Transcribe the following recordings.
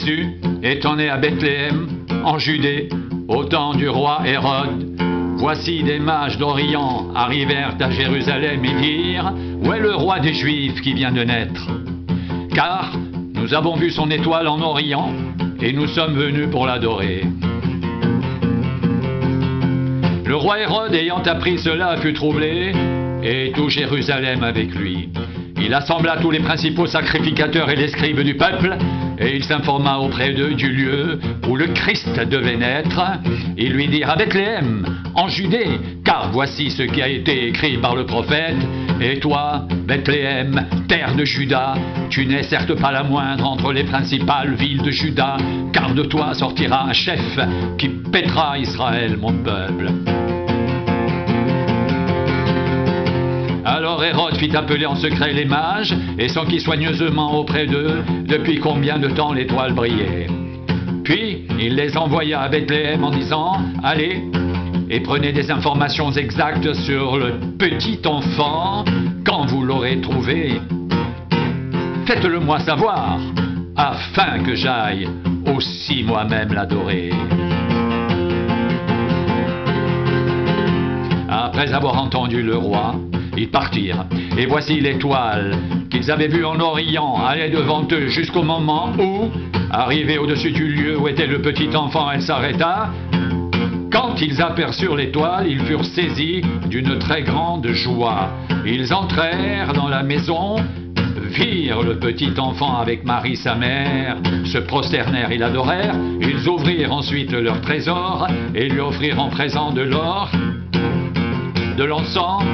Jésus étant né à Bethléem, en Judée, au temps du roi Hérode, voici des mages d'Orient arrivèrent à Jérusalem et dirent « Où est le roi des Juifs qui vient de naître? Car nous avons vu son étoile en Orient et nous sommes venus pour l'adorer. » Le roi Hérode, ayant appris cela, fut troublé, et tout Jérusalem avec lui. Il assembla tous les principaux sacrificateurs et les scribes du peuple, et il s'informa auprès d'eux du lieu où le Christ devait naître. Ils lui dirent à Bethléem, en Judée, car voici ce qui a été écrit par le prophète. Et toi, Bethléem, terre de Juda, tu n'es certes pas la moindre entre les principales villes de Juda, car de toi sortira un chef qui paîtra Israël, mon peuple. Alors Hérode fit appeler en secret les mages et s'enquit soigneusement auprès d'eux depuis combien de temps l'étoile brillait. Puis il les envoya à Bethléem en disant « Allez et prenez des informations exactes sur le petit enfant quand vous l'aurez trouvé. Faites-le moi savoir, afin que j'aille aussi moi-même l'adorer. » Après avoir entendu le roi, ils partirent, et voici l'étoile qu'ils avaient vue en Orient aller devant eux jusqu'au moment où, arrivée au-dessus du lieu où était le petit enfant, elle s'arrêta. Quand ils aperçurent l'étoile, ils furent saisis d'une très grande joie. Ils entrèrent dans la maison, virent le petit enfant avec Marie sa mère, se prosternèrent et l'adorèrent. Ils ouvrirent ensuite leur trésor et lui offrirent en présent de l'or, de l'encens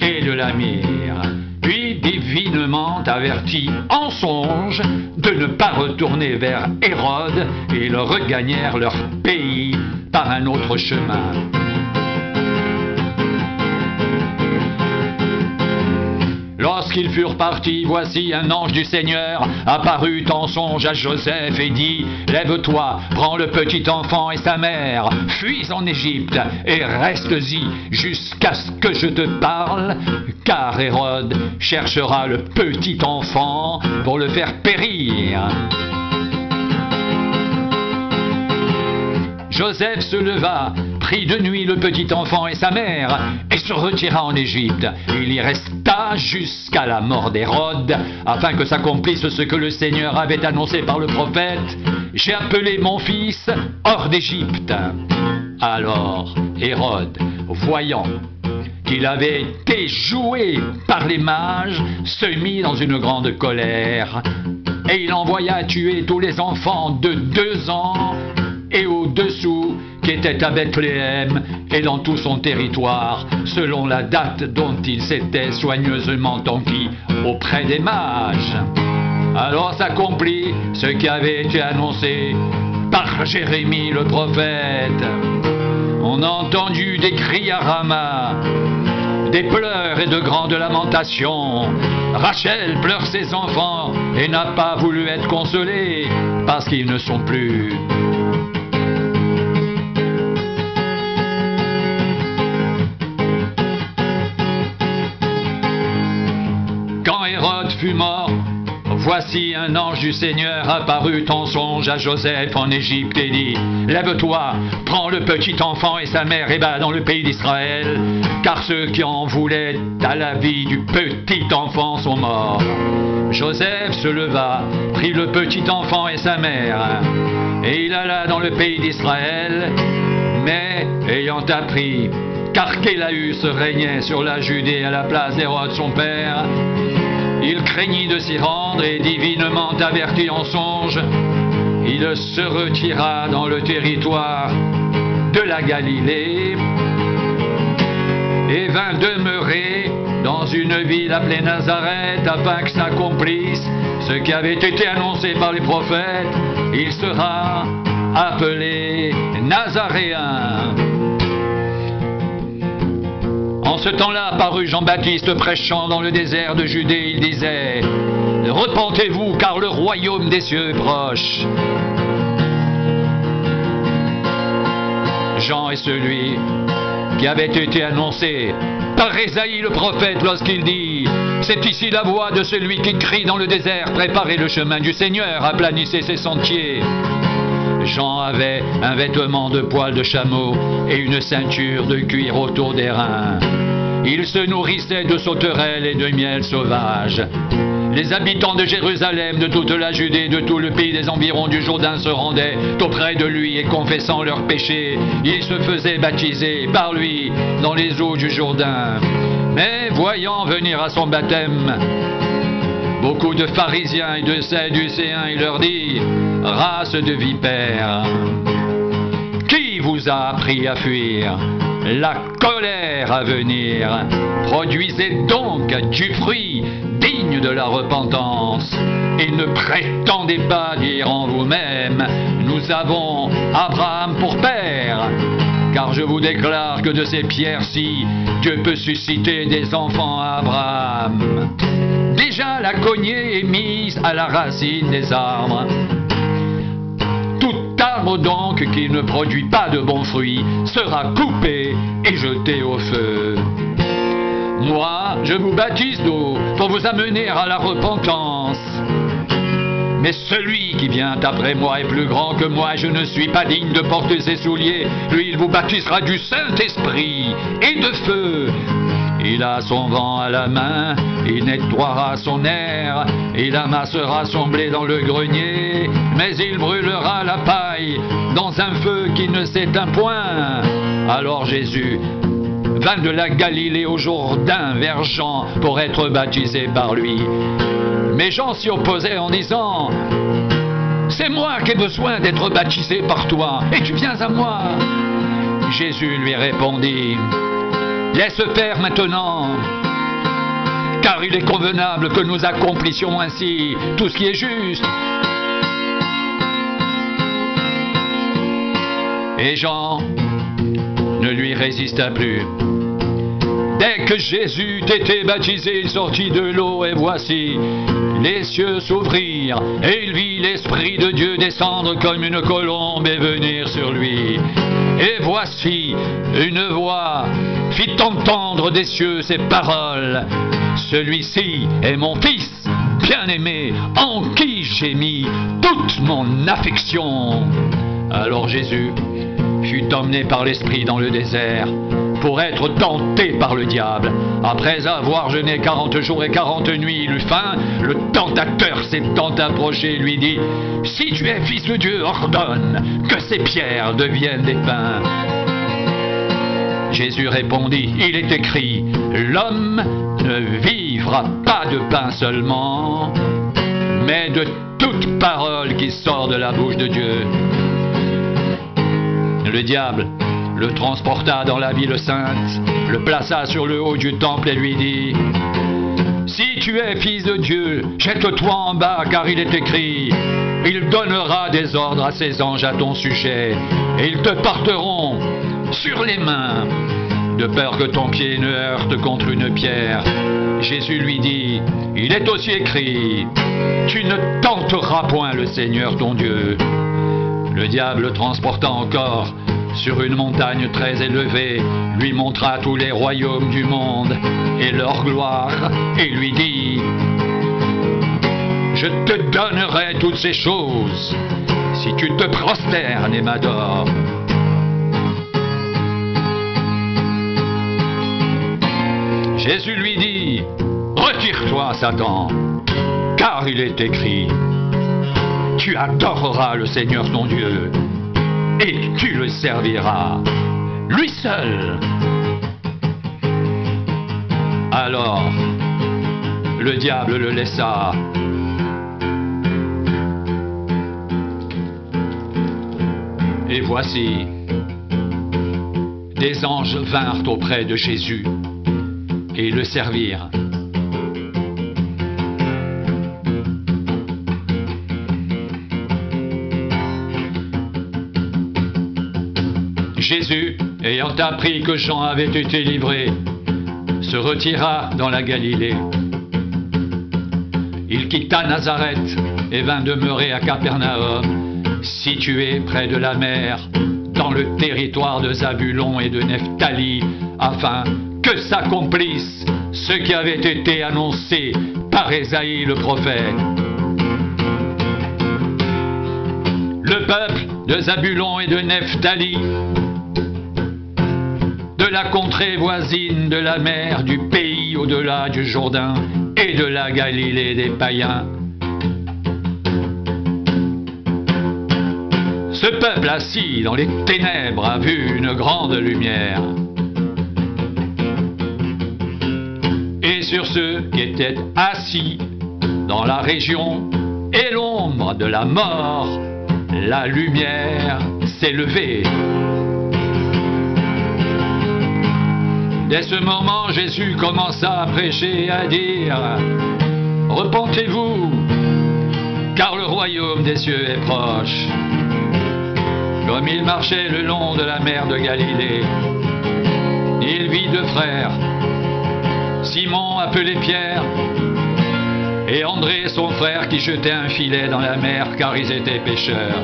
et de la myrrhe. Puis, divinement avertis en songe de ne pas retourner vers Hérode, ils regagnèrent leur pays par un autre chemin. Lorsqu'ils furent partis, voici un ange du Seigneur apparut en songe à Joseph et dit « Lève-toi, prends le petit enfant et sa mère, fuis en Égypte et reste-y jusqu'à ce que je te parle, car Hérode cherchera le petit enfant pour le faire périr. » Joseph se leva, prit de nuit le petit enfant et sa mère, et se retira en Égypte. Il y resta jusqu'à la mort d'Hérode, afin que s'accomplisse ce que le Seigneur avait annoncé par le prophète. « J'ai appelé mon fils hors d'Égypte. » Alors Hérode, voyant qu'il avait été joué par les mages, se mit dans une grande colère, et il envoya tuer tous les enfants de 2 ans et au-dessous, qui étaient à Bethléem et dans tout son territoire, selon la date dont il s'était soigneusement enquis auprès des mages. Alors s'accomplit ce qui avait été annoncé par Jérémie le prophète. On a entendu des cris à Rama, des pleurs et de grandes lamentations. Rachel pleure ses enfants et n'a pas voulu être consolée parce qu'ils ne sont plus. Quand Hérode fut mort, voici un ange du Seigneur apparut en songe à Joseph en Égypte et dit « Lève-toi, prends le petit enfant et sa mère et va dans le pays d'Israël, car ceux qui en voulaient à la vie du petit enfant sont morts. » Joseph se leva, prit le petit enfant et sa mère, et il alla dans le pays d'Israël, mais ayant appris qu'Archélaüs régnait sur la Judée à la place d'Hérode son père, il craignit de s'y rendre et divinement averti en songe, il se retira dans le territoire de la Galilée et vint demeurer dans une ville appelée Nazareth afin que s'accomplisse ce qui avait été annoncé par les prophètes. Il sera appelé Nazaréen. En ce temps-là apparut Jean-Baptiste prêchant dans le désert de Judée. Il disait « Repentez-vous, car le royaume des cieux est proche. » Jean est celui qui avait été annoncé par Ésaïe le prophète lorsqu'il dit C'est ici la voix de celui qui crie dans le désert, préparez le chemin du Seigneur, aplanissez ses sentiers. Jean avait un vêtement de poil de chameau et une ceinture de cuir autour des reins. Il se nourrissait de sauterelles et de miel sauvage. Les habitants de Jérusalem, de toute la Judée, de tout le pays des environs du Jourdain se rendaient auprès de lui et confessant leurs péchés, ils se faisaient baptiser par lui dans les eaux du Jourdain. Mais voyant venir à son baptême beaucoup de pharisiens et de sadducéens, il leur dit: race de vipères, qui vous a appris à fuir la colère à venir? Produisez donc du fruit digne de la repentance, et ne prétendez pas dire en vous-même: nous avons Abraham pour père. Car je vous déclare que de ces pierres-ci, Dieu peut susciter des enfants à Abraham. Déjà la cognée est mise à la racine des arbres. Tout arbre donc qui ne produit pas de bons fruits sera coupé et jeté au feu. Moi, je vous baptise d'eau pour vous amener à la repentance. Mais celui qui vient après moi est plus grand que moi, je ne suis pas digne de porter ses souliers. Lui, il vous baptisera du Saint-Esprit et de feu. Il a son vent à la main, il nettoiera son air, il amassera son blé dans le grenier, mais il brûlera la paille dans un feu qui ne s'éteint point. Alors Jésus vint de la Galilée au Jourdain vers Jean pour être baptisé par lui. Mais Jean s'y opposait en disant: c'est moi qui ai besoin d'être baptisé par toi, et tu viens à moi. Jésus lui répondit: laisse faire maintenant, car il est convenable que nous accomplissions ainsi tout ce qui est juste. Et Jean ne lui résista plus. Dès que Jésus était baptisé, il sortit de l'eau, et voici, les cieux s'ouvrirent, et il vit l'Esprit de Dieu descendre comme une colombe et venir sur lui. Et voici, une voix fit entendre des cieux ces paroles: celui-ci est mon Fils bien-aimé, en qui j'ai mis toute mon affection. Alors Jésus fut emmené par l'Esprit dans le désert pour être tenté par le diable. Après avoir jeûné 40 jours et 40 nuits, il eut faim. Le tentateur s'étant approché lui dit: si tu es fils de Dieu, ordonne que ces pierres deviennent des pains. Jésus répondit: il est écrit, l'homme ne vivra pas de pain seulement, mais de toute parole qui sort de la bouche de Dieu. Le diable le transporta dans la ville sainte, le plaça sur le haut du temple et lui dit: si tu es fils de Dieu, jette-toi en bas, car il est écrit, il donnera des ordres à ses anges à ton sujet, et ils te porteront sur les mains, de peur que ton pied ne heurte contre une pierre. Jésus lui dit: il est aussi écrit, tu ne tenteras point le Seigneur ton Dieu. Le diable le transporta encore sur une montagne très élevée, lui montra tous les royaumes du monde et leur gloire, et lui dit: je te donnerai toutes ces choses si tu te prosternes et m'adores. Jésus lui dit: retire-toi, Satan, car il est écrit, tu adoreras le Seigneur ton Dieu, et tu le serviras, lui seul. Alors, le diable le laissa. Et voici, des anges vinrent auprès de Jésus et le servirent. Jésus, ayant appris que Jean avait été livré, se retira dans la Galilée. Il quitta Nazareth et vint demeurer à Capernaum, situé près de la mer, dans le territoire de Zabulon et de Nephtali, afin que s'accomplisse ce qui avait été annoncé par Ésaïe le prophète. Le peuple de Zabulon et de Nephtali, de la contrée voisine de la mer, du pays au-delà du Jourdain et de la Galilée des païens. Ce peuple assis dans les ténèbres a vu une grande lumière. Et sur ceux qui étaient assis dans la région et l'ombre de la mort, la lumière s'est levée. Dès ce moment, Jésus commença à prêcher et à dire « Repentez-vous, car le royaume des cieux est proche. » Comme il marchait le long de la mer de Galilée, il vit deux frères, Simon appelé Pierre, et André son frère qui jetait un filet dans la mer car ils étaient pêcheurs.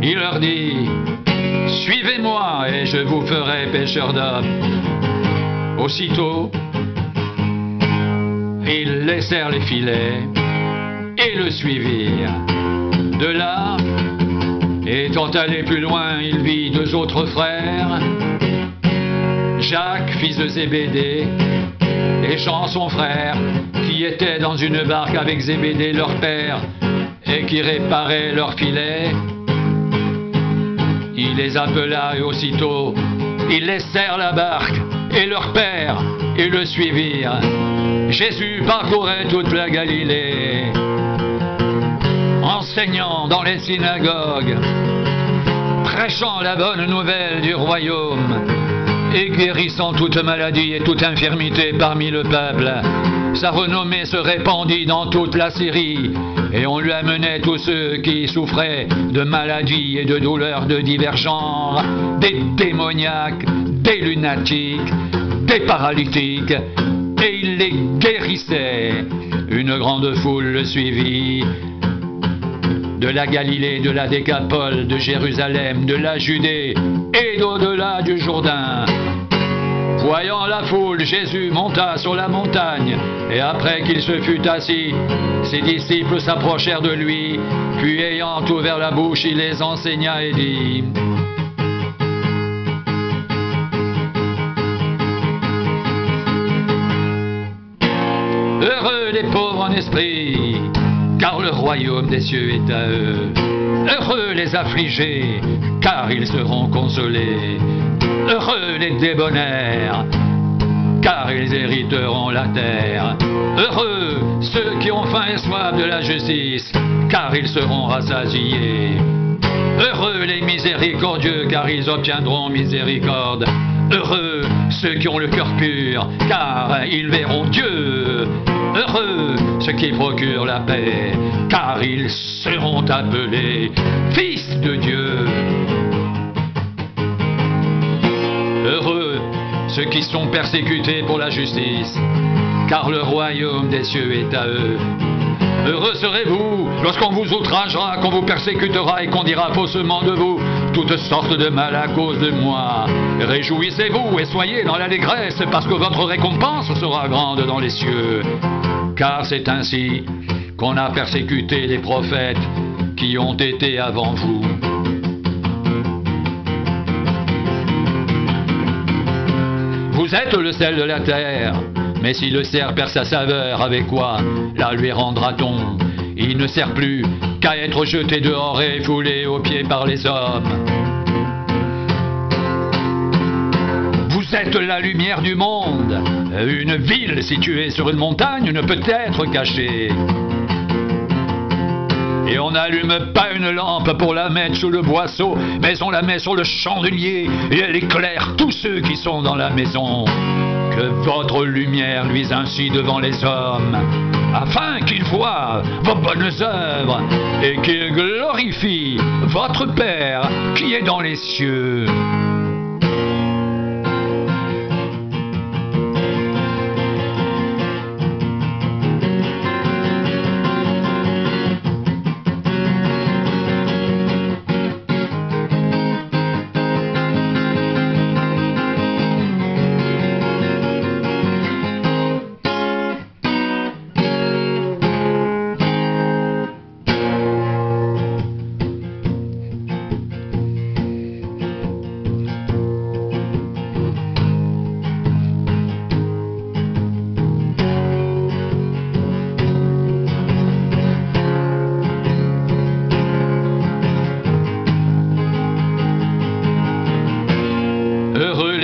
Il leur dit « Suivez-moi et je vous ferai pêcheurs d'hommes. » Aussitôt, ils laissèrent les filets et le suivirent. De là, étant allé plus loin, il vit deux autres frères, Jacques, fils de Zébédée, et Jean, son frère, qui étaient dans une barque avec Zébédée, leur père, et qui réparaient leurs filets. Il les appela et aussitôt, ils laissèrent la barque et leur père et le suivirent. Jésus parcourait toute la Galilée, enseignant dans les synagogues, prêchant la bonne nouvelle du royaume et guérissant toute maladie et toute infirmité parmi le peuple. Sa renommée se répandit dans toute la Syrie et on lui amenait tous ceux qui souffraient de maladies et de douleurs de divers genres, des démoniaques, des lunatiques, des paralytiques, et il les guérissait. Une grande foule le suivit. De la Galilée, de la Décapole, de Jérusalem, de la Judée et d'au-delà du Jourdain. Voyant la foule, Jésus monta sur la montagne, et après qu'il se fut assis, ses disciples s'approchèrent de lui, puis ayant ouvert la bouche, il les enseigna et dit : Heureux les pauvres en esprit, car le royaume des cieux est à eux. Heureux les affligés, car ils seront consolés. Heureux les débonnaires, car ils hériteront la terre. Heureux ceux qui ont faim et soif de la justice, car ils seront rassasiés. Heureux les miséricordieux, car ils obtiendront miséricorde. Heureux ceux qui ont le cœur pur, car ils verront Dieu. Heureux ceux qui procurent la paix, car ils seront appelés fils de Dieu. Heureux ceux qui sont persécutés pour la justice, car le royaume des cieux est à eux. Heureux serez-vous lorsqu'on vous outragera, qu'on vous persécutera et qu'on dira faussement de vous toutes sortes de mal à cause de moi. Réjouissez-vous et soyez dans l'allégresse, parce que votre récompense sera grande dans les cieux. Car c'est ainsi qu'on a persécuté les prophètes qui ont été avant vous. Vous êtes le sel de la terre, mais si le cerf perd sa saveur, avec quoi la lui rendra-t-on? Il ne sert plus qu'à être jeté dehors et foulé aux pieds par les hommes. Vous êtes la lumière du monde. Une ville située sur une montagne ne peut être cachée. Et on n'allume pas une lampe pour la mettre sous le boisseau, mais on la met sur le chandelier et elle éclaire tous ceux qui sont dans la maison. Que votre lumière luise ainsi devant les hommes, afin qu'ils voient vos bonnes œuvres et qu'ils glorifient votre Père qui est dans les cieux.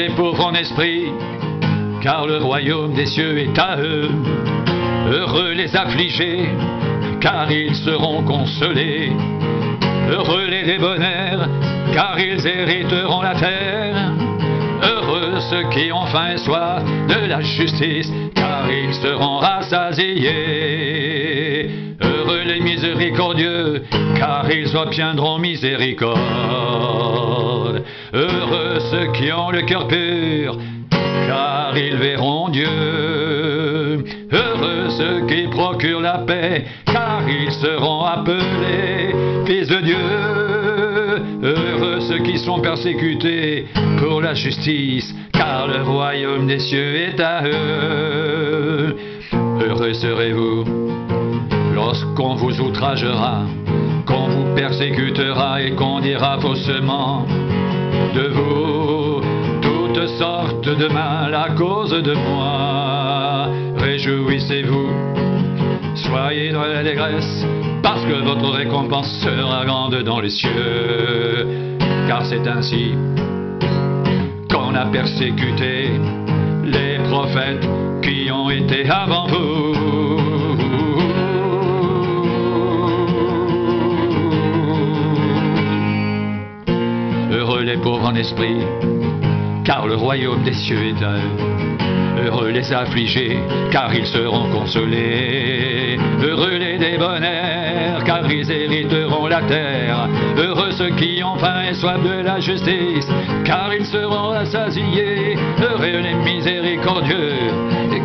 les pauvres en esprit, car le royaume des cieux est à eux. Heureux les affligés, car ils seront consolés. Heureux les débonnaires, car ils hériteront la terre. Heureux ceux qui ont faim et soif de la justice, car ils seront rassasiés. Heureux les miséricordieux, car ils obtiendront miséricorde. Heureux ceux qui ont le cœur pur, car ils verront Dieu. Heureux ceux qui procurent la paix, car ils seront appelés fils de Dieu. Heureux ceux qui sont persécutés pour la justice, car le royaume des cieux est à eux. Heureux serez-vous lorsqu'on vous outragera, qu'on vous persécutera et qu'on dira faussement de vous toutes sortes de mal à cause de moi. Réjouissez-vous, soyez dans l'allégresse, parce que votre récompense sera grande dans les cieux. Car c'est ainsi qu'on a persécuté les prophètes qui ont été avant vous. Heureux les pauvres en esprit, car le royaume des cieux est à eux. Heureux les affligés, car ils seront consolés. Heureux les débonnaires, car ils hériteront la terre. Heureux ceux qui ont faim et soif de la justice, car ils seront rassasiés. Heureux les miséricordieux,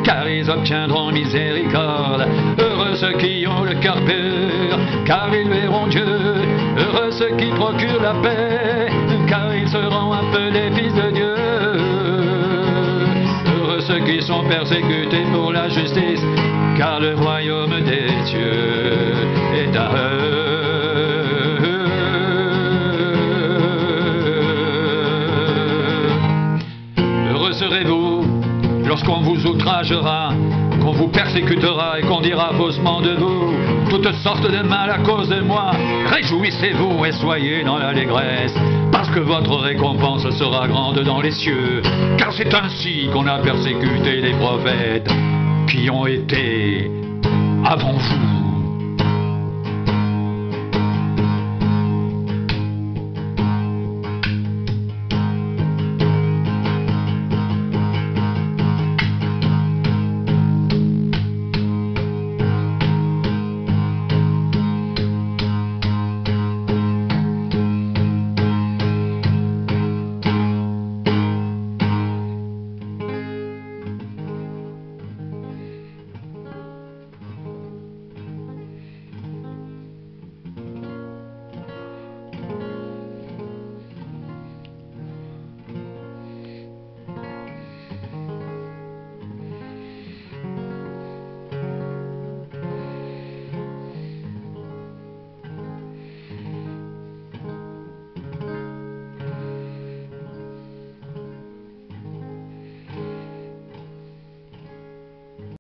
car ils obtiendront miséricorde. Heureux ceux qui ont le cœur pur, car ils verront Dieu. Heureux ceux qui procurent la paix, car ils seront appelés fils de Dieu. Heureux ceux qui sont persécutés pour la justice, car le royaume des cieux est à eux. Heureux serez-vous lorsqu'on vous outragera, qu'on vous persécutera et qu'on dira faussement de vous toutes sortes de mal à cause de moi. Réjouissez-vous et soyez dans l'allégresse, parce que votre récompense sera grande dans les cieux. Car c'est ainsi qu'on a persécuté les prophètes qui ont été avant vous.